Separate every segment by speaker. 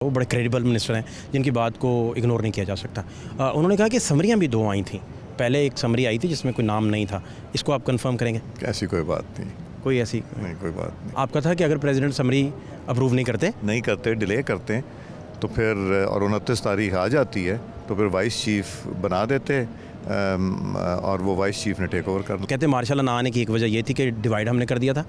Speaker 1: वो बड़े credible minister हैं जिनकी बात को इग्नोर नहीं किया जा सकता। उन्होंने कहा कि समरियाँ भी 2 आई थी। पहले एक समरी आई थी जिसमें कोई नाम नहीं था। इसको आप कंफर्म करेंगे?
Speaker 2: ऐसी कोई बात नहीं,
Speaker 1: कोई ऐसी
Speaker 2: नहीं कोई बात नहीं।
Speaker 1: आपका था कि अगर प्रेसिडेंट समरी अप्रूव नहीं करते
Speaker 2: डिले करते हैं तो फिर और 29 तारीख आ जाती है तो फिर वाइस चीफ बना देते और वो वाइस चीफ ने टेक ओवर कर।
Speaker 1: कहते मार्शल ना आने की एक वजह ये थी कि डिवाइड हमने कर दिया था।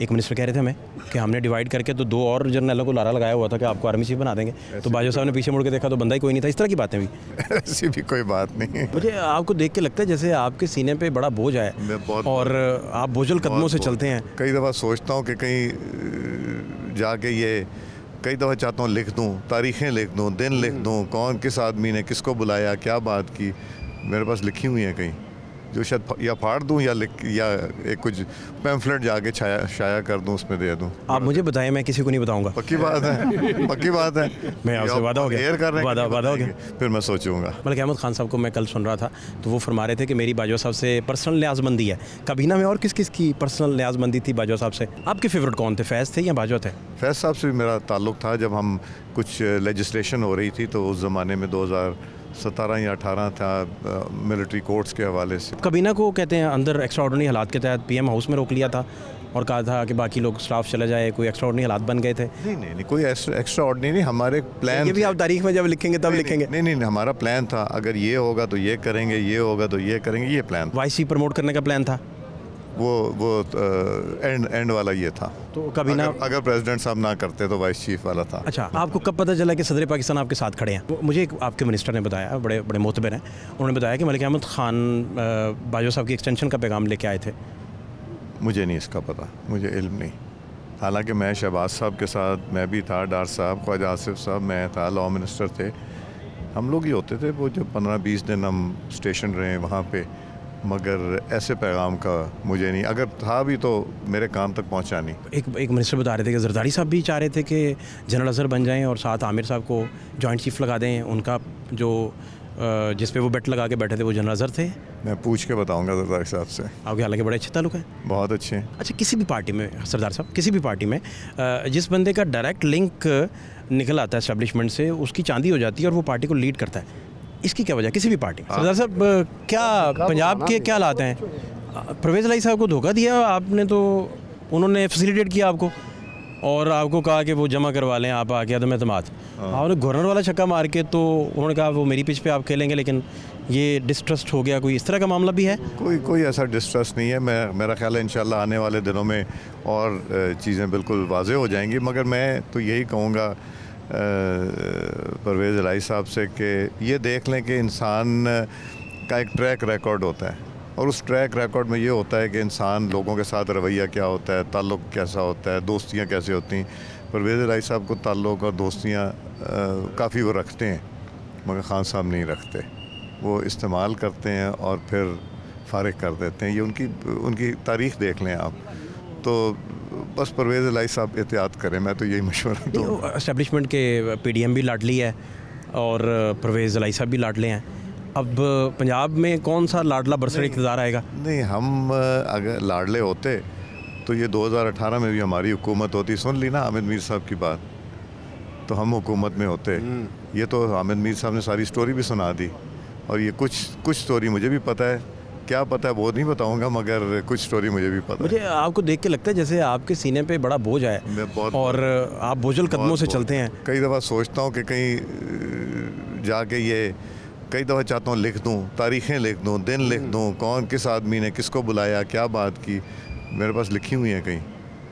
Speaker 1: एक मिनिस्टर कह रहे थे हमें कि हमने डिवाइड करके तो 2 और जनरलों को लारा लगाया हुआ था कि आपको आर्मी चीफ बना देंगे। तो बाजवा साहब ने पीछे मुड़ के देखा तो बंदा ही कोई नहीं था। इस तरह की बातें भी
Speaker 2: ऐसी भी कोई बात नहीं है।
Speaker 1: मुझे आपको देख के लगता है जैसे आपके सीने पे बड़ा बोझ है और आप बोझल कदमों से चलते हैं।
Speaker 2: कई दफ़ा सोचता हूँ कि कहीं जाके ये कई दफ़ा चाहता हूँ लिख दूँ, तारीखें लिख दूँ, दिन लिख दूँ, कौन किस आदमी ने किसको बुलाया, क्या बात की, मेरे पास लिखी हुई हैं कहीं, जो शायद या फाड़ दूँ या एक कुछ पैम्फलेट जाके शाया कर दूँ, उसमें दे दूँ।
Speaker 1: आप मुझे बताएं, मैं किसी को नहीं बताऊंगा।
Speaker 2: पक्की बात है, पक्की बात है।
Speaker 1: मैं आपसे वादा हो गया, वादा हो गया।
Speaker 2: फिर मैं सोचूंगा।
Speaker 1: मलिक अहमद खान साहब को मैं कल सुन रहा था तो वो फरमा रहे थे कि मेरी बाजवा साहब से पर्सनल लिहाजमंदी है। कबीना में और किस किस की पर्सनल लिहाजमंदी थी बाजवा साहब से? आपके फेवरेट कौन थे, फैज़ थे या बाजवा थे?
Speaker 2: फैज़ साहब से भी मेरा ताल्लुक़ था। जब हम कुछ लेजिस्लेशन हो रही थी तो उस ज़माने में 2017 या 18 था, मिलिट्री कोर्ट्स के हवाले से।
Speaker 1: कबीना को कहते हैं अंदर एक्स्ट्रा ऑर्डिनरी हालात के तहत पीएम हाउस में रोक लिया था और कहा था कि बाकी लोग स्टाफ चला जाए, कोई एक्स्ट्रा ऑर्डिनरी हालात बन गए थे।
Speaker 2: नहीं, कोई एक्स्ट्रा ऑर्डिनरी, हमारे प्लान।
Speaker 1: ये भी आप तारीख में जब लिखेंगे तब लिखेंगे।
Speaker 2: नहीं, हमारा प्लान था, अगर ये होगा तो ये करेंगे, ये होगा तो ये करेंगे, ये प्लान।
Speaker 1: वाइस चीफ प्रमोट करने का प्लान था
Speaker 2: वो एंड वाला ये था।
Speaker 1: तो कबीना
Speaker 2: अगर प्रेसिडेंट साहब ना करते तो वाइस चीफ वाला था।
Speaker 1: अच्छा, आपको कब पता चला कि सदर पाकिस्तान आपके साथ खड़े हैं? मुझे एक आपके मिनिस्टर ने बताया, बड़े मोतबर हैं, उन्होंने बताया कि मलिक अहमद खान बाजवा साहब की एक्सटेंशन का पैगाम लेके आए थे।
Speaker 2: मुझे नहीं इसका पता, मुझे इल्म नहीं। हालांकि मैं शहबाज साहब के साथ मैं भी था, डार साहब, ख्वाजा आसिफ साहब, मैं था, लॉ मिनिस्टर थे, हम लोग ही होते थे वो जो 15-20 दिन हम स्टेशन रहे वहाँ पे। मगर ऐसे पैगाम का मुझे नहीं, अगर था भी तो मेरे कान तक पहुंचा नहीं।
Speaker 1: एक मिनिस्टर बता रहे थे कि जरदारी साहब भी चाह रहे थे कि जनरल अजहर बन जाएं और साथ आमिर साहब को जॉइंट चीफ लगा दें। उनका जो जिस पे वो बेट लगा के बैठे थे वो जनरल अजहर थे।
Speaker 2: मैं पूछ के बताऊंगा जरदारी साहब से।
Speaker 1: आपके हालांकि बड़े अच्छे ताल्लुक हैं।
Speaker 2: बहुत अच्छे हैं।
Speaker 1: अच्छा, किसी भी पार्टी में सरदार साहब, किसी भी पार्टी में जिस बंदे का डायरेक्ट लिंक निकल आता है एस्टेब्लिशमेंट से, उसकी चांदी हो जाती है और वो पार्टी को लीड करता है। इसकी क्या वजह, किसी भी पार्टी? सरदार साहब, क्या पंजाब के क्या हालात हैं? परवेज़ इलाही साहब को धोखा दिया आपने, तो उन्होंने फैसिलिटेट किया आपको और आपको कहा कि वो जमा करवा लें, आप आके अदम एतमाद। आपने गवर्नर वाला छक्का मार के तो उन्होंने कहा वो मेरी पिच पे आप खेलेंगे, लेकिन ये डिस्ट्रस्ट हो गया। कोई इस तरह का मामला भी है?
Speaker 2: कोई ऐसा डिस्ट्रस्ट नहीं है। मेरा ख्याल है इंशाल्लाह आने वाले दिनों में और चीज़ें बिल्कुल वाज़ेह हो जाएंगी। मगर मैं तो यही कहूँगा परवेज़ इलाही साहब से कि ये देख लें कि इंसान का एक ट्रैक रिकॉर्ड होता है और उस ट्रैक रिकॉर्ड में ये होता है कि इंसान लोगों के साथ रवैया क्या होता है, ताल्लुक़ कैसा होता है, दोस्तियाँ कैसे होती हैं। परवेज़ इलाही साहब को ताल्लुक़ और दोस्तियाँ काफ़ी वो रखते हैं, मगर ख़ान साहब नहीं रखते। वो इस्तेमाल करते हैं और फिर फ़ारिग कर देते हैं। ये उनकी तारीख़ देख लें आप, तो बस परवेज़ इलाही साहब एहतियात करें, मैं तो यही मशवरा दूँ।
Speaker 1: एस्टेब्लिशमेंट के पीडीएम भी लाडली है और परवेज़ इलाही साहब भी लाडले हैं। अब पंजाब में कौन सा लाडला बरसर इक़्तिदार आएगा?
Speaker 2: नहीं, हम अगर लाडले होते तो ये 2018 में भी हमारी हुकूमत होती। सुन ली ना हामिद मीर साहब की बात, तो हम हुकूमत में होते। ये तो हामिद मीर साहब ने सारी स्टोरी भी सुना दी और ये कुछ स्टोरी मुझे भी पता है, क्या पता है वो नहीं बताऊंगा, मगर कुछ स्टोरी मुझे भी पता है।
Speaker 1: मुझे आपको देख के लगता है जैसे आपके सीने पे बड़ा बोझ है और आप बोझल कदमों से चलते हैं।
Speaker 2: कई दफ़ा सोचता हूँ कि कहीं जाके ये कई दफ़ा चाहता हूँ लिख दूँ, तारीखें लिख दूँ, दिन लिख दूँ, कौन किस आदमी ने किसको बुलाया, क्या बात की, मेरे पास लिखी हुई हैं कहीं,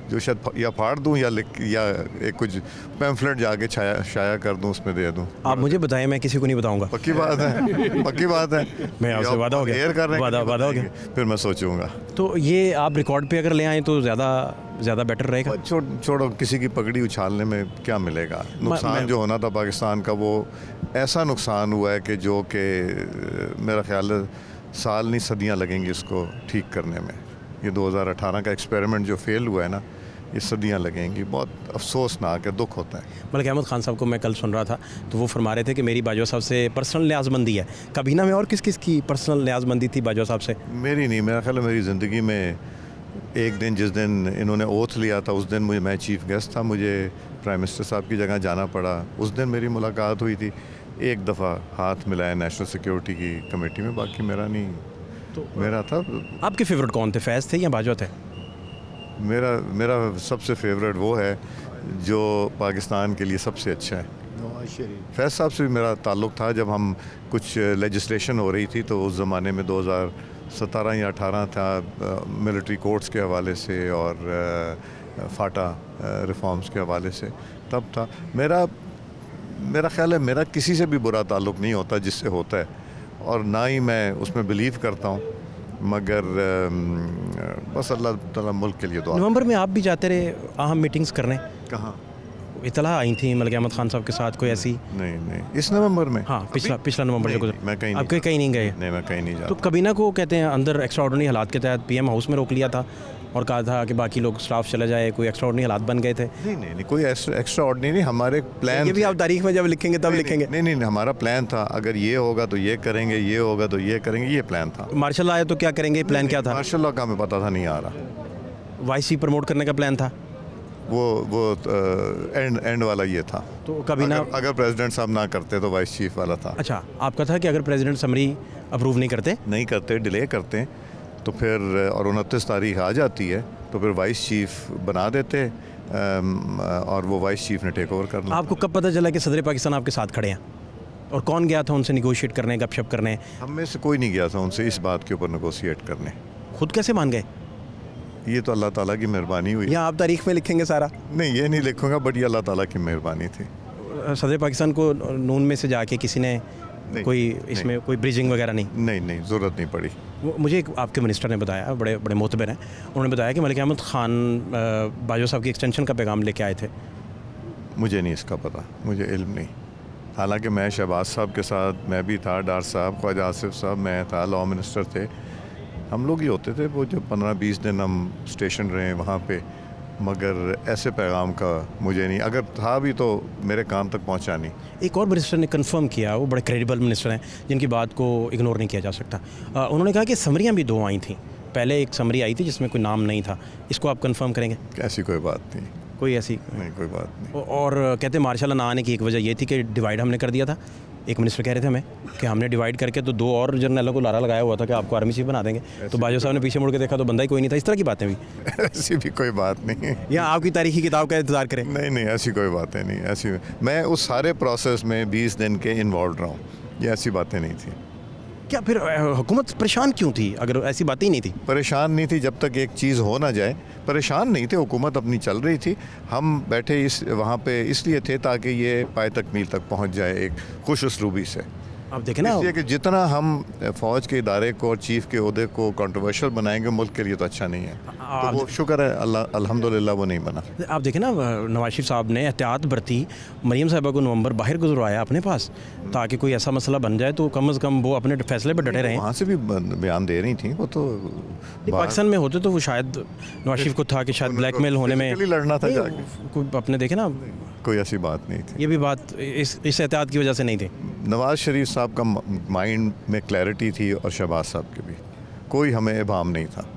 Speaker 2: जो शायद या फाड़ दूँ या एक कुछ पैम्फलेट जाके शाया कर दूँ, उसमें दे दूँ। आप
Speaker 1: मुझे बताएं, मैं किसी को नहीं बताऊंगा।
Speaker 2: पक्की बात है, पक्की बात है।
Speaker 1: मैं आपसे वादा हो गया, वादा हो गया।
Speaker 2: फिर मैं सोचूंगा।
Speaker 1: तो ये आप रिकॉर्ड पे अगर ले आएँ तो ज़्यादा बेटर रहेगा।
Speaker 2: छोड़ो, किसी की पगड़ी उछालने में क्या मिलेगा? नुकसान जो होना था पाकिस्तान का, वो ऐसा नुकसान हुआ है कि जो कि मेरा ख्याल है साल नहीं सदियाँ लगेंगी इसको ठीक करने में। ये 2018 का एक्सपेरिमेंट जो फेल हुआ है ना, ये सदियाँ लगेंगी। बहुत अफसोसनाक है, दुख होता है।
Speaker 1: मलिक अहमद खान साहब को मैं कल सुन रहा था तो वो फरमा रहे थे कि मेरी बाजवा साहब से पर्सनल लिहाजमंदी है। कबीना में और किस किस की पर्सनल लिहाजमंदी थी बाजवा साहब से?
Speaker 2: मेरी नहीं, मेरा ख्याल है मेरी ज़िंदगी में एक दिन जिस दिन इन्होंने ओथ लिया था उस दिन मैं चीफ गेस्ट था, मुझे प्राइम मिनिस्टर साहब की जगह जाना पड़ा। उस दिन मेरी मुलाकात हुई थी, एक दफ़ा हाथ मिलाया नेशनल सिक्योरिटी की कमेटी में, बाकी मेरा नहीं।
Speaker 1: तो
Speaker 2: मेरा था,
Speaker 1: आपके फेवरेट कौन थे, फैज़ थे या बाजवा थे?
Speaker 2: मेरा सबसे फेवरेट वो है जो पाकिस्तान के लिए सबसे अच्छा है। फैज़ साहब से भी मेरा ताल्लुक़ था जब हम कुछ लेजिस्लेशन हो रही थी, तो उस ज़माने में 2017 या 18 था, मिलिट्री कोर्ट्स के हवाले से और फाटा रिफॉर्म्स के हवाले से तब था। मेरा ख्याल है मेरा किसी से भी बुरा ताल्लुक़ नहीं होता जिससे होता है, और ना ही मैं उसमें बिलीव करता हूँ, मगर बस अल्लाह ताला मुल्क के लिए दुआ।
Speaker 1: नवंबर में आप भी जाते रहे अहम मीटिंग्स करने,
Speaker 2: कहाँ?
Speaker 1: इतला आई थी मलिक अहमद खान साहब के साथ कोई ऐसी?
Speaker 2: नहीं, इस नवंबर में?
Speaker 1: हाँ, पिछला नवंबर जो गुजरा।
Speaker 2: मैं कहीं
Speaker 1: आप कहीं नहीं गए?
Speaker 2: नहीं, मैं कहीं नहीं
Speaker 1: तो
Speaker 2: जाता।
Speaker 1: कबीना को कहते हैं अंदर एक्स्ट्राऑर्डिनरी हालात के तहत पीएम हाउस में रोक लिया था और कहा था कि बाकी लोग स्टाफ चले जाए, कोई एक्स्ट्राऑर्डिनरी हालात बन गए थे।
Speaker 2: नहीं, कोई एक्स्ट्रा ऑर्डिनरी नहीं, हमारे प्लान।
Speaker 1: ये भी आप तारीख में जब लिखेंगे तब लिखेंगे।
Speaker 2: नहीं, हमारा प्लान था, अगर ये होगा तो ये करेंगे, ये होगा तो ये करेंगे, ये प्लान था।
Speaker 1: मार्शल आया तो क्या करेंगे, प्लान क्या था?
Speaker 2: मार्शल लॉ का हमें पता था नहीं आ रहा।
Speaker 1: वाइस चीफ प्रमोट करने का प्लान था,
Speaker 2: वो एंड वाला ये था।
Speaker 1: तो कबीना
Speaker 2: अगर प्रेसिडेंट साहब ना करते तो वाइस चीफ वाला था।
Speaker 1: अच्छा, आपका था कि अगर प्रेसिडेंट समरी अप्रूव नहीं करते,
Speaker 2: डिले करते तो फिर, और 29 तारीख आ जाती है तो फिर वाइस चीफ बना देते, और वो वाइस चीफ ने टेक ओवर करना।
Speaker 1: आपको कब पता चला कि सदर पाकिस्तान आपके साथ खड़े हैं, और कौन गया था उनसे निगोशिएट करने, गपशप करने?
Speaker 2: हम में से कोई नहीं गया था उनसे इस बात के ऊपर नेगोशिएट करने।
Speaker 1: खुद कैसे मान गए?
Speaker 2: ये तो अल्लाह ताला की मेहरबानी हुई।
Speaker 1: या आप तारीख में लिखेंगे सारा?
Speaker 2: नहीं, ये नहीं लिखूंगा, बट ये अल्लाह ताला की मेहरबानी थी।
Speaker 1: सदर पाकिस्तान को नून में से जाके किसी ने कोई इसमें कोई ब्रिजिंग वगैरह नहीं?
Speaker 2: नहीं, ज़रूरत नहीं पड़ी।
Speaker 1: मुझे एक आपके मिनिस्टर ने बताया, बड़े मोतबर हैं, उन्होंने बताया कि मलिक अहमद खान बाजवा साहब की एक्सटेंशन का पैगाम लेके आए थे।
Speaker 2: मुझे नहीं इसका पता, मुझे इल्म नहीं। हालांकि मैं शहबाज साहब के साथ मैं भी था, डार साहब, ख्वाजा आसिफ साहब, मैं था, लॉ मिनिस्टर थे, हम लोग ही होते थे वो जो 15-20 दिन हम स्टेशन रहे वहाँ पे, मगर ऐसे पैगाम का मुझे नहीं, अगर था भी तो मेरे कान तक पहुँचा नहीं।
Speaker 1: एक और मिनिस्टर ने कंफर्म किया, वो बड़े क्रेडिबल मिनिस्टर हैं जिनकी बात को इग्नोर नहीं किया जा सकता। उन्होंने कहा कि समरियाँ भी 2 आई थी, पहले एक समरी आई थी जिसमें कोई नाम नहीं था, इसको आप कंफर्म करेंगे?
Speaker 2: ऐसी कोई बात नहीं,
Speaker 1: कोई ऐसी
Speaker 2: नहीं, कोई बात नहीं।
Speaker 1: और कहते हैं मार्शल ना आने की एक वजह ये थी कि डिवाइड हमने कर दिया था। एक मिनिस्टर कह रहे थे हमें कि हमने डिवाइड करके तो 2 और जर्नलों को लारा लगाया हुआ था कि आपको आर्मी चीफ बना देंगे, तो बाजवा साहब ने पीछे मुड़ के देखा तो बंदा ही कोई नहीं था। इस तरह की बातें भी?
Speaker 2: ऐसी भी कोई बात नहीं है,
Speaker 1: या आपकी तारीखी किताब का इंतजार करें?
Speaker 2: नहीं, ऐसी कोई बातें नहीं। ऐसी मैं उस सारे प्रोसेस में 20 दिन के इन्वॉल्व रहा हूँ, ये ऐसी बातें नहीं थी।
Speaker 1: क्या फिर हुकूमत परेशान क्यों थी अगर ऐसी बातें ही नहीं थी?
Speaker 2: परेशान नहीं थी जब तक एक चीज़ हो ना जाए, परेशान नहीं थे, हुकूमत अपनी चल रही थी। हम बैठे वहाँ पे इसलिए थे ताकि ये पाए तकमील तक पहुँच जाए एक खुश उसलूबी से।
Speaker 1: आप देखें ना,
Speaker 2: इसलिए कि जितना हम फ़ौज के इदारे को और चीफ़ के ओहदे को कंट्रोवर्शियल बनाएंगे मुल्क के लिए तो अच्छा नहीं है। तो वो शुक्र है अल्लाह, अल्हम्दुलिल्लाह वो नहीं बना।
Speaker 1: आप देखें ना, नवाज शरीफ साहब ने एहतियात बरती, मरीम साहिबा को नवंबर बाहर गुजरवाया अपने पास ताकि कोई ऐसा मसला बन जाए तो कम से कम वो अपने फैसले पर डटे रहें।
Speaker 2: वहाँ से भी बयान दे रही थी वो तो।
Speaker 1: पाकिस्तान में होते तो वो शायद नवाज शरीफ को था कि शायद ब्लैकमेल होने में
Speaker 2: लड़ना था जाके,
Speaker 1: अपने देखे ना,
Speaker 2: कोई ऐसी बात नहीं थी।
Speaker 1: ये भी बात इस एहतियात की वजह से नहीं थी।
Speaker 2: नवाज शरीफ साहब का माइंड में क्लैरिटी थी और शहबाज साहब के भी, कोई हमें इबाम नहीं था।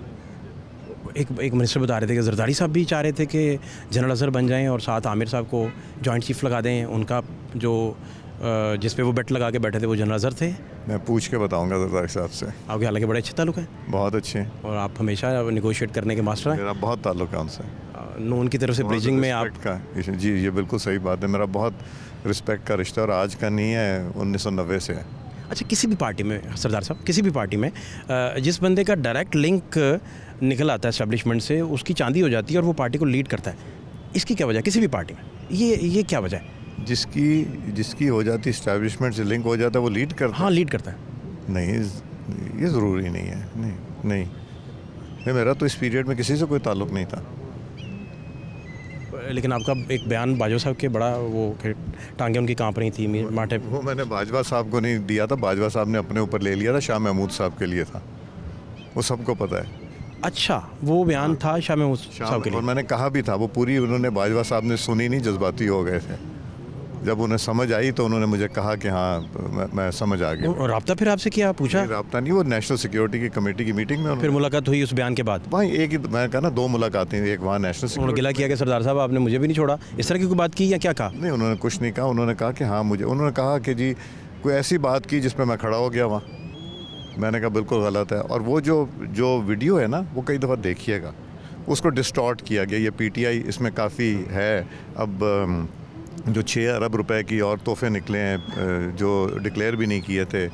Speaker 1: एक मिनिस्टर बता रहे थे कि जरदारी साहब भी चाह रहे थे कि जनरल अजहर बन जाएं और साथ आमिर साहब को जॉइंट चीफ लगा दें, उनका जो जिस पे वो बेट लगा के बैठे थे वो जनरल अजहर थे।
Speaker 2: मैं पूछ के बताऊंगा जरदारी साहब से।
Speaker 1: आपके हालांकि बड़े अच्छे ताल्लुक हैं,
Speaker 2: बहुत अच्छे हैं,
Speaker 1: और आप हमेशा निगोशिएट करने के मास्टर हैं।
Speaker 2: मेरा बहुत ताल्लुक है उनसे,
Speaker 1: नून की तरफ से ब्रिजिंग में आप
Speaker 2: का। जी, ये बिल्कुल सही बात है, मेरा बहुत रिस्पेक्ट का रिश्ता, और आज का नहीं है, 1990 से है।
Speaker 1: अच्छा, किसी भी पार्टी में सरदार साहब, किसी भी पार्टी में जिस बंदे का डायरेक्ट लिंक निकल आता है एस्टेब्लिशमेंट से, उसकी चांदी हो जाती है और वो पार्टी को लीड करता है। इसकी क्या वजह, किसी भी पार्टी में ये क्या वजह है?
Speaker 2: जिसकी हो जाती इस्टेब्लिशमेंट से लिंक हो जाता है वो लीड करता है।
Speaker 1: हाँ, लीड करता है।
Speaker 2: नहीं, ये ज़रूरी नहीं है। नहीं, मेरा तो इस पीरियड में किसी से कोई ताल्लुक़ नहीं था।
Speaker 1: लेकिन आपका एक बयान बाजवा साहब के बड़ा वो टांगें उनकी कांप रही थी, माटे।
Speaker 2: वो मैंने बाजवा साहब को नहीं दिया था, बाजवा साहब ने अपने ऊपर ले लिया था, शाह महमूद साहब के लिए था, वो सबको पता है।
Speaker 1: अच्छा, वो बयान था शाह महमूद साहब के लिए,
Speaker 2: और मैंने कहा भी था, वो पूरी उन्होंने बाजवा साहब ने सुनी नहीं, जज्बाती हो गए थे। जब उन्हें समझ आई तो उन्होंने मुझे कहा कि हाँ मैं समझ आ गया।
Speaker 1: और रब्ता फिर आपसे किया, पूछा?
Speaker 2: रब्ता नहीं, वो नेशनल सिक्योरिटी की कमेटी की मीटिंग में
Speaker 1: फिर मुलाकात हुई उस बयान के बाद?
Speaker 2: वहाँ एक ही, मैं कहा ना 2 मुलाकातें हुई, एक वहाँ नेशनल
Speaker 1: उन्होंने
Speaker 2: सिक्योरिटी।
Speaker 1: गिला किया कि सरदार साहब आपने मुझे भी नहीं छोड़ा, इस तरह की कोई बात की या क्या कहा?
Speaker 2: नहीं, उन्होंने कुछ नहीं कहा। उन्होंने कहा कि हाँ मुझे, उन्होंने कहा कि जी कोई ऐसी बात की जिसमें मैं खड़ा हो गया वहाँ। मैंने कहा बिल्कुल गलत है। और वो जो वीडियो है ना, वो कई दफ़ा देखिएगा, उसको डिस्टॉर्ट किया गया। ये पीटीआई इसमें काफ़ी है। अब जो 6 अरब रुपए की और तोहफे निकले हैं जो डिक्लेयर भी नहीं किए थे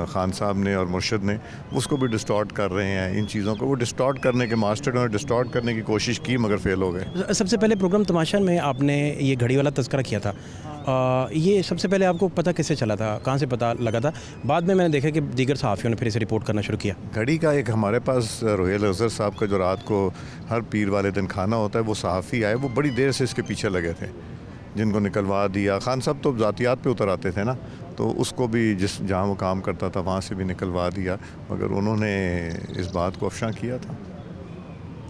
Speaker 2: खान साहब ने और मुर्शद ने, उसको भी डिस्टॉर्ट कर रहे हैं। इन चीज़ों को वो डिस्टॉर्ट करने के मास्टर ने डिस्टॉर्ट करने की कोशिश की, मगर फेल हो गए।
Speaker 1: सबसे पहले प्रोग्राम तमाशा में आपने ये घड़ी वाला तस्करा किया था, ये सबसे पहले आपको पता कैसे चला था, कहाँ से पता लगा था? बाद में मैंने देखा कि दीगर सहाफ़ियों ने फिर इसे रिपोर्ट करना शुरू किया।
Speaker 2: घड़ी का एक हमारे पास रोहेल अज़हर साहब का जो रात को हर पीर वाले दिन खाना होता है, वो सहाफ़ी आए, वो बड़ी देर से इसके पीछे लगे थे, जिनको निकलवा दिया। खान साहब तो ज़ातियात पे उतर आते थे ना, तो उसको भी जहाँ वो काम करता था वहाँ से भी निकलवा दिया, मगर उन्होंने इस बात को अफशां किया था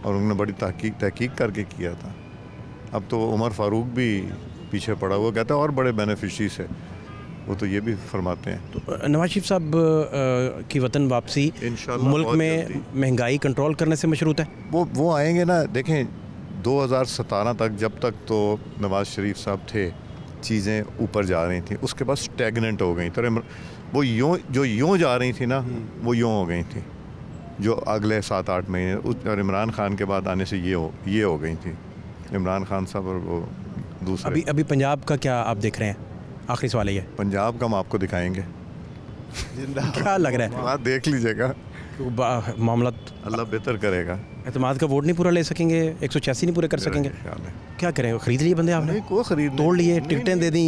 Speaker 2: और उन्होंने बड़ी तहकीक करके किया था। अब तो उमर फ़ारूक भी पीछे पड़ा हुआ, कहता है और बड़े बेनिफिशरीज है, वो तो ये भी फरमाते हैं।
Speaker 1: तो नवाज शरीफ साहब की वतन वापसी
Speaker 2: इंशाल्लाह
Speaker 1: मुल्क
Speaker 2: बहुत
Speaker 1: में
Speaker 2: जल्दी।
Speaker 1: महंगाई कंट्रोल करने से मशरूत है?
Speaker 2: वो आएंगे ना। देखें 2017 तक जब तक तो नवाज शरीफ साहब थे, चीज़ें ऊपर जा रही थी, उसके बाद स्टैगनेंट हो गई। तो वो यूँ जा रही थी ना, वो यूँ हो गई थी जो अगले 7-8 महीने। और इमरान खान के बाद आने से ये हो गई थी। इमरान खान साहब और वो दूसरे।
Speaker 1: अभी पंजाब का क्या आप देख रहे हैं? आखिरी सवाल ये,
Speaker 2: पंजाब का हम आपको दिखाएंगे।
Speaker 1: क्या लग रहा है?
Speaker 2: बात देख लीजिएगा,
Speaker 1: मामला
Speaker 2: अल्लाह बेहतर करेगा।
Speaker 1: एतमाद का वोट नहीं पूरा ले सकेंगे, 186 नहीं पूरे कर सकेंगे,
Speaker 2: ख्याल है।
Speaker 1: क्या करें? खरीद लिए बंदे आपने?
Speaker 2: नहीं, कोई खरीद
Speaker 1: तोड़ लिए,
Speaker 2: नहीं,
Speaker 1: टिकटें दे दी,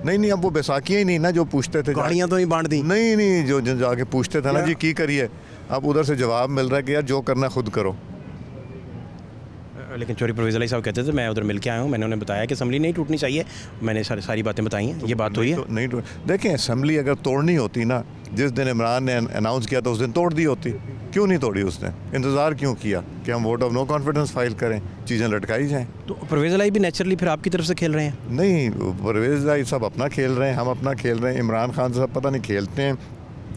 Speaker 2: नहीं, अब वो बैसाखियाँ ही नहीं ना जो पूछते थे,
Speaker 1: गाड़ियाँ तो नहीं बांट दी।
Speaker 2: नहीं, जो जाके पूछते थे ना जी की करिए, अब उधर से जवाब मिल रहा है कि यार जो करना खुद करो।
Speaker 1: लेकिन चौधरी परवेज़ अली साहब कहते थे मैं उधर मिल के आया हूँ, मैंने उन्हें बताया कि असम्बली नहीं टूटनी चाहिए, मैंने सारी बातें बताई हैं, ये बात हुई है?
Speaker 2: नहीं देखें, असम्बली अगर तोड़नी होती ना, जिस दिन इमरान ने अनाउंस किया था उस दिन तोड़ दी होती। क्यों नहीं तोड़ी उसने? इंतज़ार क्यों किया कि हम vote of no confidence file करें, चीज़ें लटकाई जाएँ?
Speaker 1: तो परवेज़ अली भी नेचुरली फिर आपकी तरफ से खेल रहे हैं?
Speaker 2: नहीं, परवेज़ अली साहब अपना खेल रहे हैं, हम अपना खेल रहे हैं। इमरान खान साहब पता नहीं खेलते हैं,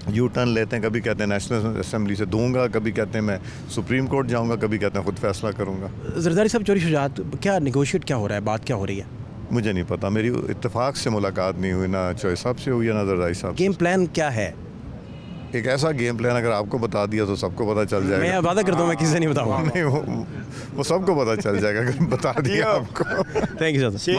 Speaker 2: यू टर्न लेते हैं, कभी कहते हैं नेशनल असम्बली से दूंगा, कभी कहते हैं मैं सुप्रीम कोर्ट जाऊंगा, कभी कहते हैं खुद फैसला करूंगा।
Speaker 1: जरदारी साहब, चौधरी शुजात, क्या निगोशिएट क्या हो रहा है, बात क्या हो रही है?
Speaker 2: मुझे नहीं पता, मेरी इत्तेफाक से मुलाकात नहीं हुई, ना चौधरी साहब से हुई है ना जरदारी साहब।
Speaker 1: गेम प्लान क्या है?
Speaker 2: एक ऐसा गेम प्लान अगर आपको बता दिया तो सबको पता चल जाएगा।
Speaker 1: मैं वादा करता हूँ मैं किसी से नहीं बताऊँगा।
Speaker 2: नहीं, वो सबको पता चल जाएगा अगर बता दिया आपको।
Speaker 1: Thank you sir.